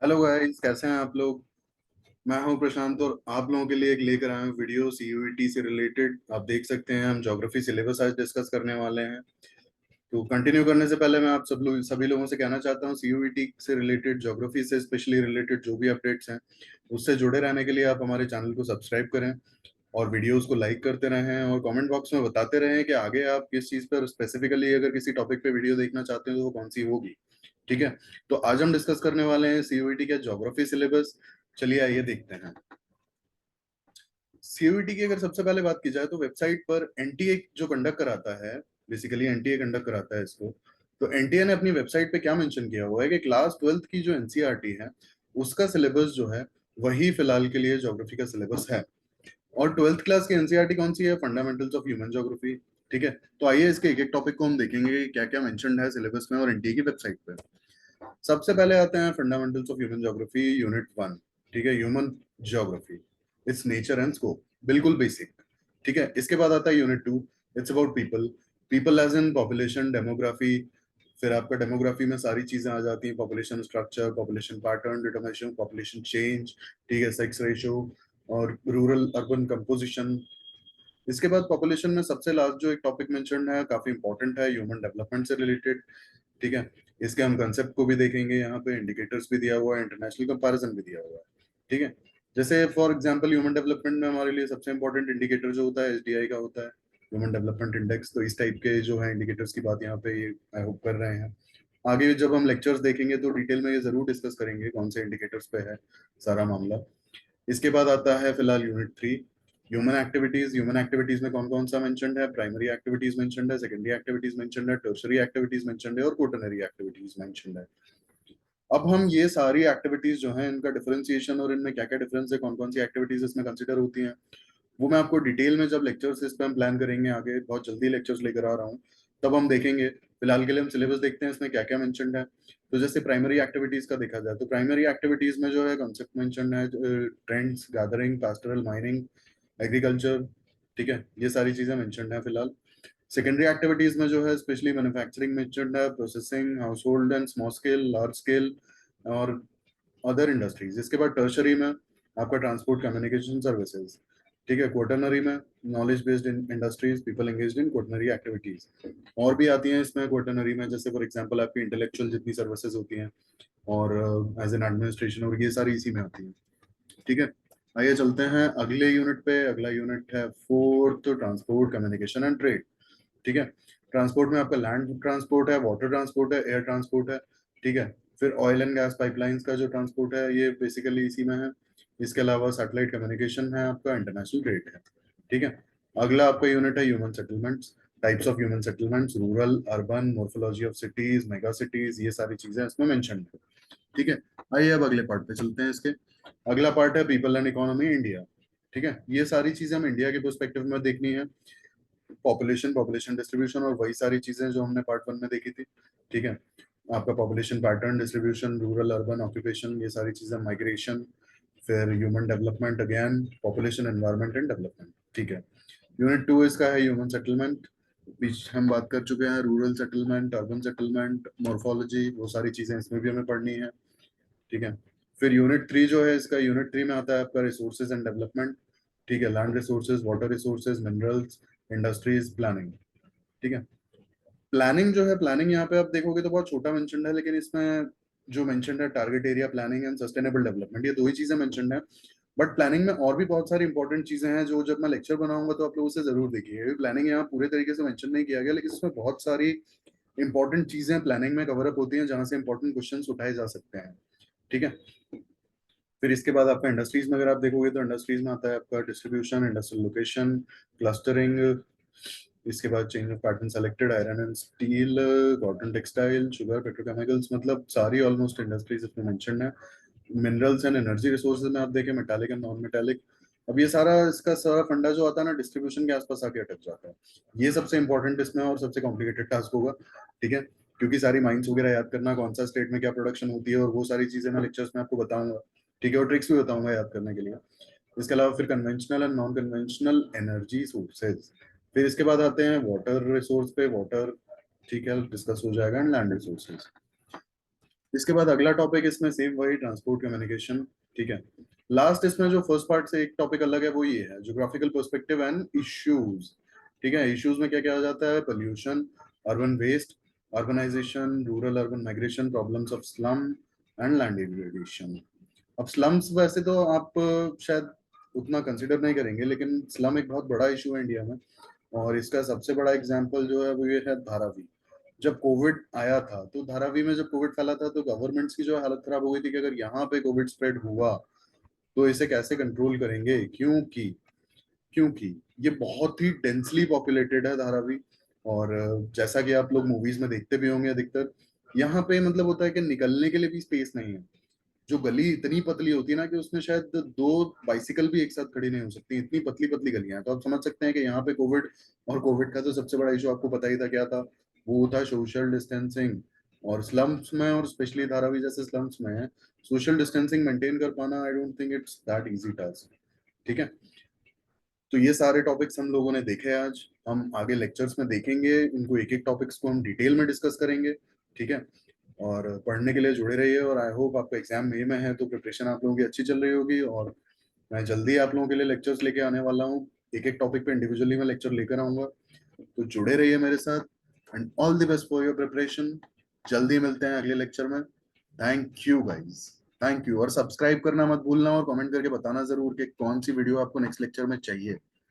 Hello guys, कैसे हैं आप लोग। मैं हूं प्रशांत और आप लोगों के लिए एक लेकर आया हूं वीडियो सीयूईटी से रिलेटेड। आप देख सकते हैं हम ज्योग्राफी सिलेबस आज डिस्कस करने वाले हैं। तो कंटिन्यू करने से पहले मैं आप सभी लोगों से कहना चाहता हूं, सीयूईटी से रिलेटेड, ज्योग्राफी से स्पेशली रिलेटेड जो भी अपडेट्स हैं उससे जुड़े रहने के लिए आप हमारे चैनल को सब्सक्राइब करें और वीडियोस को लाइक करते रहें और कमेंट बॉक्स में बताते रहें कि आगे आप किस चीज़ पर स्पेसिफिकली अगर किसी टॉपिक पे वीडियो देखना चाहते हैं तो वो कौन सी होगी। ठीक है। तो आज हम डिस्कस करने वाले हैं सीयूईटी का ज्योग्राफी सिलेबस। चलिए आइए देखते हैं। सीयूईटी की अगर सबसे पहले बात की जाए तो वेबसाइट पर एनटीए जो कंडक्ट कराता है, बेसिकली एनटीए कंडक्ट कराता है इसको। तो एनटीए ने अपनी वेबसाइट पे क्या मेंशन किया हुआ है कि क्लास 12th की जो एनसीईआरटी है उसका सिलेबस जो है वही फिलहाल के लिए ज्योग्राफी का सिलेबस है। और 12th क्लास की एनसीईआरटी कौन सी है? Fundamentals of human geography. ठीक है। तो आइए इसके एक एक टॉपिक को हम देखेंगे क्या क्या मेंशन्ड है सिलेबस में और एनटीए की वेबसाइट पे। सबसे पहले आते हैं fundamentals of human geography unit 1। ठीक है, human geography, its nature and scope, बिल्कुल बेसिक। ठीक है। इसके बाद आता है unit 2, it's about people. People as in population, demography. फिर आपका डेमोग्राफी में सारी चीजें आ जाती हैं, population structure, population pattern determination, population change. ठीक है, सेक्स रेशियो और रूरल अर्बन कंपोजिशन। इसके बाद पॉपुलेशन में सबसे लास्ट जो एक टॉपिक मेंशन है, काफी इंपॉर्टेंट है, ह्यूमन डेवलपमेंट से रिलेटेड। ठीक है। इसके हम कंसेप्ट को भी देखेंगे, यहाँ पे इंडिकेटर्स भी दिया हुआ है, इंटरनेशनल कंपैरिजन भी दिया हुआ है। ठीक है। जैसे फॉर एग्जांपल ह्यूमन डेवलपमेंट में हमारे लिए सबसे इंपॉर्टेंट इंडिकेटर जो होता है एसडीआई का होता है, ह्यूमन डेवलपमेंट इंडेक्स। तो इस टाइप के जो है इंडिकेटर्स की बात यहाँ पे ये आई होप कर रहे हैं। आगे जब हम लेक्चर्स देखेंगे तो डिटेल में ये जरूर डिस्कस करेंगे कौन से इंडिकेटर्स पे है सारा मामला। इसके बाद आता है फिलहाल unit 3, human activities. Human activities में कौन कौन सा मेंशन्ड है? प्राइमरी एक्टिविटीज मेंशन्ड है, सेकेंडरी एक्टिविटीज मेंशन्ड है, टर्शरी एक्टिविटीज मेंशन्ड है और क्वॉटरनरी एक्टिविटीज मेंशन्ड है। अब हम ये सारी एक्टिविटीज जो हैं इनका डिफरेंशिएशन और इनमें क्या क्या डिफरेंस है, कौन कौन सी एक्टिविटीज इसमें कंसिडर होती हैं, वो मैं आपको डिटेल में जब लेक्चर्स इस पे हम प्लान करेंगे, आगे बहुत जल्दी लेक्चर्स लेकर आ रहा हूँ, तब हम देखेंगे। फिलहाल के लिए हम सिलेबस देखते हैं इसमें क्या क्या मेंशन्ड है। तो जैसे प्राइमरी एक्टिविटीज का देखा जाए तो प्राइमरी एक्टिविटीज में जो है कॉन्सेप्ट मेंशन्ड है, trends, gathering, pastoral, mining, agriculture. ठीक है, ये सारी चीजें मेंशन्ड है फिलहाल। सेकेंडरी एक्टिविटीज में जो है स्पेशली मैन्युफैक्चरिंग मेंशन्ड है, processing, house hold and small scale, large scale और अदर इंडस्ट्रीज। इसके बाद टर्शरी में आपका ट्रांसपोर्ट, कम्युनिकेशन सर्विसेज। ठीक है। क्वार्टरनरी में knowledge based industries, people engaged in quaternary activities. और भी आती हैं इसमें क्वार्टरनरी में, जैसे फॉर एग्जांपल आपकी इंटेलेक्चुअल जितनी सर्विसेज होती हैं और एज एन एडमिनिस्ट्रेशन, और ये सारी इसी में आती हैं। ठीक है। आइए चलते हैं अगले यूनिट पे। अगला यूनिट है fourth, transport, communication and trade. ठीक है। ट्रांसपोर्ट में आपका लैंड ट्रांसपोर्ट है, वाटर ट्रांसपोर्ट है, एयर ट्रांसपोर्ट है। ठीक है। फिर ऑयल एंड गैस पाइपलाइंस का जो ट्रांसपोर्ट है ये बेसिकली इसी में है। इसके अलावा सैटेलाइट कम्युनिकेशन है, आपका इंटरनेशनल ट्रेड है। ठीक है। अगला आपका यूनिट है human settlements, types of human settlements, rural, urban, morphology of cities, mega cities, ये सारी चीजें इसमें मेंशन है। ठीक है। आइए अब अगले पार्ट पे चलते हैं इसके। अगला पार्ट है पीपल एंड इकोनॉमी इंडिया। ठीक है। ये सारी चीजें हम इंडिया के पर्सपेक्टिव में देखनी है, पॉपुलेशन, पॉपुलेशन डिस्ट्रीब्यूशन और वही सारी चीजें जो हमने पार्ट 1 में देखी थी। ठीक है। आपका population pattern distribution, rural urban occupation, ये सारी चीजें, माइग्रेशन, फिर human development, again population, environment and development. ठीक है। यूनिट 2 इसका है ह्यूमन सेटलमेंट। बीच हम बात कर चुके हैं rural settlement, urban settlement, morphology, वो सारी चीजें इसमें भी हमें पढ़नी है। ठीक है। फिर यूनिट 3 जो है इसका, यूनिट 3 में आता है आपका रिसोर्सेज एंड डेवलपमेंट। ठीक है। Land resources, water resources, minerals, industries, planning. ठीक है। प्लानिंग जो है, प्लानिंग यहाँ पे आप देखोगे तो बहुत छोटा मेंशन्ड है, लेकिन इसमें जो मेंशन्ड है target area planning and sustainable development, ये दो ही चीजें मेंशन्ड है। बट प्लानिंग में और भी बहुत सारी इंपॉर्टेंट चीजें हैं जो जब मैं लेक्चर बनाऊंगा तो आप लोग उसे जरूर देखिए। प्लानिंग यहाँ पूरे तरीके से मेंशन नहीं किया गया, लेकिन इसमें बहुत सारी इंपॉर्टेंट चीजें प्लानिंग में कवर अप होती हैं जहां से इंपॉर्टेंट क्वेश्चंस उठाए जा सकते हैं। ठीक है। फिर इसके बाद आपका इंडस्ट्रीज में अगर आप देखोगे तो इंडस्ट्रीज में आता है आपका डिस्ट्रीब्यूशन, इंडस्ट्रियल लोकेशन, क्लस्टरिंग। इसके बाद change of pattern selected, iron and steel, cotton textile, sugar, petrochemicals, मतलब सारी ऑलमोस्ट इंडस्ट्रीज इसमें मेंशन है। मिनरल्स एंड एनर्जी रिसोर्सेज में आप देखें मेटालिक एंड नॉन मेटालिक। अब ये सारा इसका सारा फंडा जो आता है ना डिस्ट्रीब्यूशन के आसपास आके अटक जाता है। ये सबसे इंपॉर्टेंट इसमें और सबसे कॉम्प्लिकेटेड टास्क होगा। ठीक है। क्योंकि सारी माइंस वगैरह याद करना, कौन सा स्टेट में क्या प्रोडक्शन होती है और वो सारी चीजें मैं लेक्चर्स में आपको बताऊंगा। ठीक है। और ट्रिक्स भी बताऊंगा याद करने के लिए। इसके अलावा फिर conventional and non conventional energy sources. फिर इसके बाद आते हैं वाटर रिसोर्स पे, वाटर। ठीक है, डिस्कस हो जाएगा, एंड लैंड रिसोर्सेज। इसके बाद अगला टॉपिक इसमें सेम वही ट्रांसपोर्ट कम्युनिकेशन, ठीक है। लास्ट इसमें जो फर्स्ट पार्ट से एक टॉपिक अलग है वो ये है, ज्योग्राफिकल पर्सपेक्टिव एंड इश्यूज, ठीक है। इश्यूज में क्या क्या हो जाता है, pollution, urban waste, urbanisation, rural urban migration, problems of slum and land degradation. अब स्लम्स वैसे तो आप शायद उतना कंसिडर नहीं करेंगे, लेकिन स्लम एक बहुत बड़ा इशू है इंडिया में, और इसका सबसे बड़ा एग्जाम्पल जो है वो ये है धारावी। जब कोविड आया था तो धारावी में जब कोविड फैला था तो गवर्नमेंट्स की जो हालत खराब हो गई थी कि अगर यहाँ पे कोविड स्प्रेड हुआ तो इसे कैसे कंट्रोल करेंगे, क्योंकि क्योंकि ये बहुत ही डेंसली पॉपुलेटेड है धारावी। और जैसा कि आप लोग मूवीज में देखते भी होंगे अधिकतर, यहाँ पे मतलब होता है कि निकलने के लिए भी स्पेस नहीं है। जो गली इतनी पतली होती है ना कि उसमें शायद दो बाइसिकल भी एक साथ खड़ी नहीं हो सकती, इतनी पतली पतली गलियां हैं। तो आप समझ सकते हैं कि यहाँ पे कोविड, और कोविड का तो सबसे बड़ा इशू आपको पता ही था क्या था, वो था सोशल डिस्टेंसिंग। और स्लम्स में, और स्पेशली धारावी जैसे स्लम्स में, सोशल डिस्टेंसिंग मेंटेन कर पाना, I don't think it's that easy task, ठीक है। तो ये सारे टॉपिक्स हम लोगों ने देखे आज। हम आगे लेक्चर्स में देखेंगे इनको, एक एक टॉपिक्स को हम डिटेल में डिस्कस करेंगे, ठीक है। और पढ़ने के लिए जुड़े रहिए, और आई होप आपका एग्जाम मई में है तो प्रिपरेशन आप लोगों की अच्छी चल रही होगी। और मैं जल्दी आप लोगों के लिए लेक्चर्स लेके आने वाला हूँ, एक एक टॉपिक पे इंडिविजुअली मैं लेक्चर लेकर आऊंगा। तो जुड़े रहिए मेरे साथ, and all the best for your preparation. जल्दी मिलते हैं अगले लेक्चर में। Thank you guys, thank you. और सब्सक्राइब करना मत भूलना, और कमेंट करके बताना जरूर कि कौन सी वीडियो आपको नेक्स्ट लेक्चर में चाहिए।